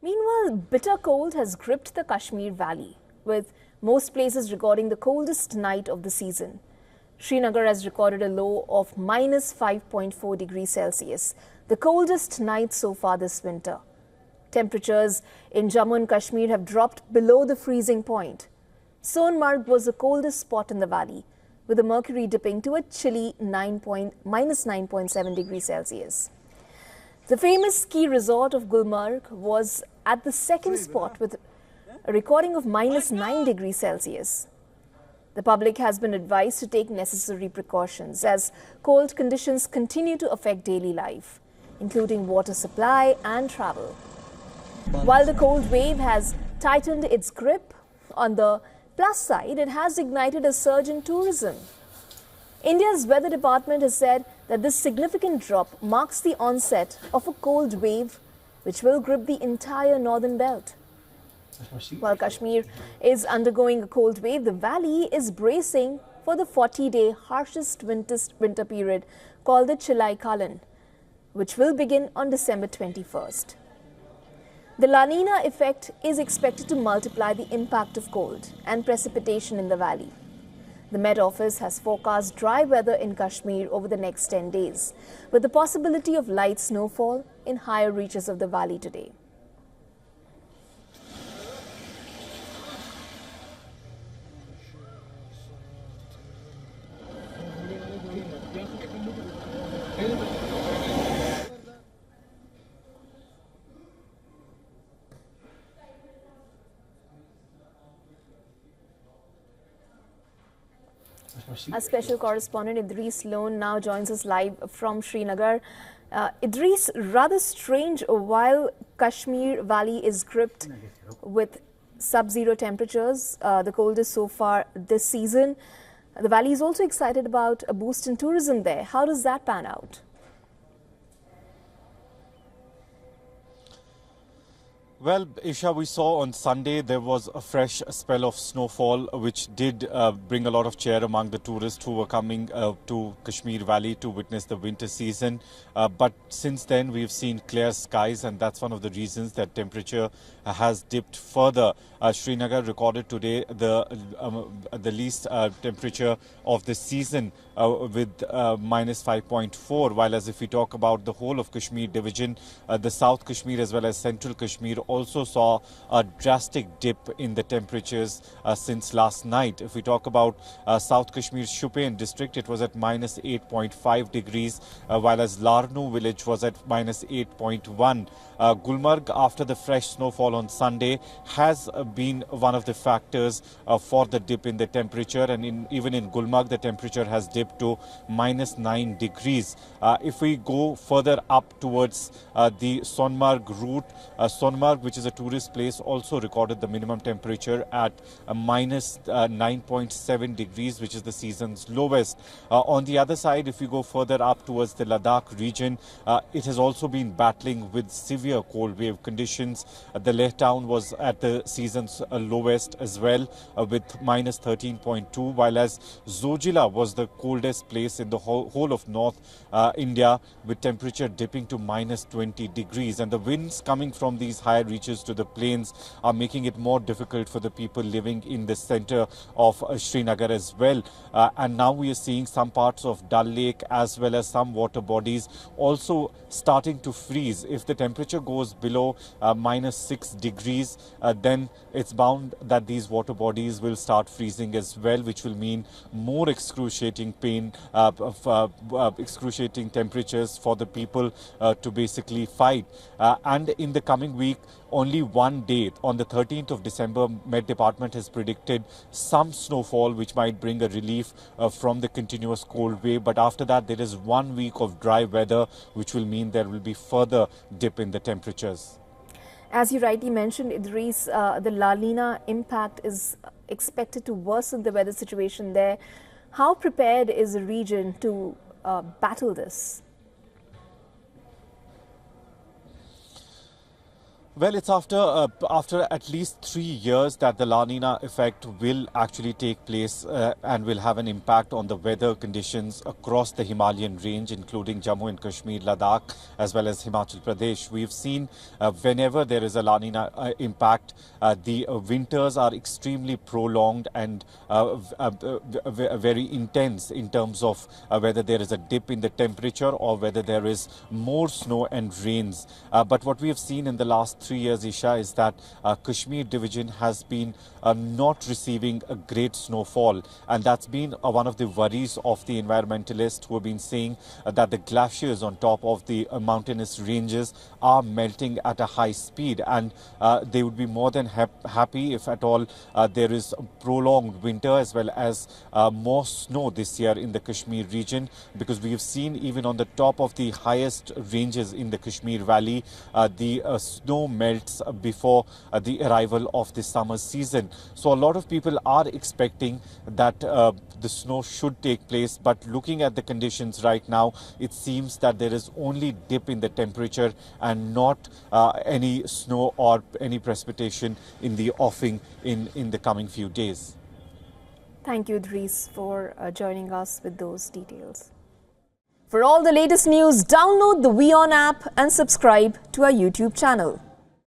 Meanwhile, bitter cold has gripped the Kashmir Valley, with most places recording the coldest night of the season. Srinagar has recorded a low of minus 5.4 degrees Celsius, the coldest night so far this winter. Temperatures in Jammu and Kashmir have dropped below the freezing point. Sonmarg was the coldest spot in the valley, with the mercury dipping to a chilly minus 9.7 degrees Celsius. The famous ski resort of Gulmarg was at the second spot with a recording of minus 9 degrees Celsius. The public has been advised to take necessary precautions as cold conditions continue to affect daily life, including water supply and travel. While the cold wave has tightened its grip, on the plus side, it has ignited a surge in tourism. India's weather department has said that this significant drop marks the onset of a cold wave which will grip the entire northern belt. While Kashmir is undergoing a cold wave, the valley is bracing for the 40-day harshest winter period called the Chilai Kalan, which will begin on December 21st. The La Niña effect is expected to multiply the impact of cold and precipitation in the valley. The Met Office has forecast dry weather in Kashmir over the next 10 days, with the possibility of light snowfall in higher reaches of the valley today. Our special correspondent Idris Lone now joins us live from Srinagar. Idris, rather strange while Kashmir Valley is gripped with sub-zero temperatures, the coldest so far this season. The valley is also excited about a boost in tourism there. How does that pan out? Well, Isha, we saw on Sunday there was a fresh spell of snowfall which did bring a lot of cheer among the tourists who were coming to Kashmir Valley to witness the winter season. But since then we've seen clear skies, and that's one of the reasons that temperature has dipped further. Srinagar recorded today the least temperature of the season with minus 5.4, while as if we talk about the whole of Kashmir division, the South Kashmir as well as Central Kashmir also saw a drastic dip in the temperatures since last night. If we talk about South Kashmir's Shupian district, it was at minus 8.5 degrees, while as Larnu village was at minus 8.1. Gulmarg, after the fresh snowfall on Sunday, has been one of the factors for the dip in the temperature, and even in Gulmarg the temperature has dipped to minus 9 degrees. If we go further up towards the Sonmarg route, Sonmarg, which is a tourist place, also recorded the minimum temperature at minus 9.7 degrees, which is the season's lowest. On the other side, if you go further up towards the Ladakh region, it has also been battling with severe cold wave conditions. The Leh town was at the season's lowest as well, with minus 13.2, while as Zojila was the coldest place in the whole of North India, with temperature dipping to minus 20 degrees. And the winds coming from these higher reaches to the plains are making it more difficult for the people living in the center of Srinagar as well. And now we are seeing some parts of Dal Lake as well as some water bodies also starting to freeze. If the temperature goes below minus 6 degrees, then it's bound that these water bodies will start freezing as well, which will mean more excruciating pain, excruciating temperatures for the people to basically fight. And in the coming week, only one day, on the 13th of December, Met Department has predicted some snowfall which might bring a relief from the continuous cold wave. But after that, there is 1 week of dry weather, which will mean there will be further dip in the temperatures. As you rightly mentioned, Idris, the La Niña impact is expected to worsen the weather situation there. How prepared is the region to battle this? Well, it's after at least 3 years that the La Nina effect will actually take place and will have an impact on the weather conditions across the Himalayan range, including Jammu and Kashmir, Ladakh, as well as Himachal Pradesh. We've seen whenever there is a La Nina impact, the winters are extremely prolonged and very intense in terms of whether there is a dip in the temperature or whether there is more snow and rains. But what we have seen in the last 3 years, Isha, is that Kashmir division has been not receiving a great snowfall, and that's been one of the worries of the environmentalists who have been saying that the glaciers on top of the mountainous ranges are melting at a high speed, and they would be more than happy if at all there is a prolonged winter as well as more snow this year in the Kashmir region, because we have seen even on the top of the highest ranges in the Kashmir Valley, the snow melts before the arrival of the summer season. So a lot of people are expecting that the snow should take place, but looking at the conditions right now, it seems that there is only dip in the temperature and not any snow or any precipitation in the offing in the coming few days. Thank you, Dries, for joining us with those details. For all the latest news, download the WION app and subscribe to our YouTube channel.